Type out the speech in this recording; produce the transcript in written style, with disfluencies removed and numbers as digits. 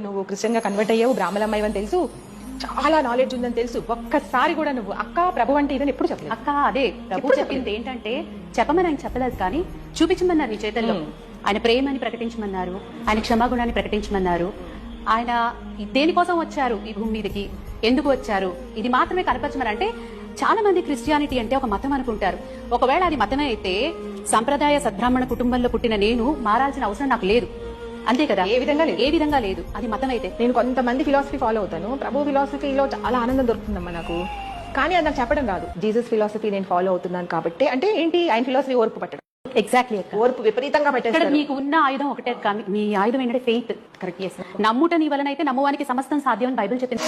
నువ్వు క్రిస్టియన్ గా కన్వర్ట్ అయ్యావు, బ్రాహ్మణమ్మాయి అని తెలుసు, చాలా నాలెడ్జ్ ఉందని తెలుసు. ఒక్కసారి కూడా నువ్వు అక్క ప్రభు అంటే ఇదని ఎప్పుడు చెప్పలేదు. అక్క అదే ప్రభు చెప్పింది ఏంటంటే చెప్పమని ఆయన చెప్పలేదు కానీ చూపించమన్నారు నీ చేతుల్లో. ఆయన ప్రేమని ప్రకటించమన్నారు, ఆయన క్షమాగుణాన్ని ప్రకటించమన్నారు. ఆయన దేనికోసం వచ్చారు ఈ భూమి మీదకి, ఎందుకు వచ్చారు, ఇది మాత్రమే కనపరచమని. అంటే చాలా మంది క్రిస్టియానిటీ అంటే ఒక మతం అనుకుంటారు. ఒకవేళ అది మతమే అయితే సంప్రదాయ సద్బ్రాహ్మణ కుటుంబంలో పుట్టిన నేను మారాల్సిన అవసరం నాకు లేదు, అంతే కదా? ఏ విధంగా లేదు. అది మతం అయితే. నేను కొంతమంది ఫిలాసఫీ ఫాలో అవుతాను, ప్రభు ఫిలాసఫీలో చాలా ఆనందం దొరుకుతుందమ్మా నాకు. కానీ అది నాకు చెప్పడం రాదు. జీసస్ ఫిలాసఫీ నేను ఫాలో అవుతున్నాను కాబట్టి. అంటే ఏంటి, ఆయన ఫిలాసఫీ ఓర్పు పట్టడం. ఎగ్జాక్ట్లీ, ఓర్పు విపరీతంగా పెట్టేస్తారు. మీకు ఉన్న ఆయుధం ఒకటే, మీ ఆయుధం ఏంటంటే ఫెయిత్. కరెక్ట్. నమ్ముట నీ వలన అయితే నమ్మువానికి సమస్తం సాధ్యం అని బైబిల్ చెప్పింది.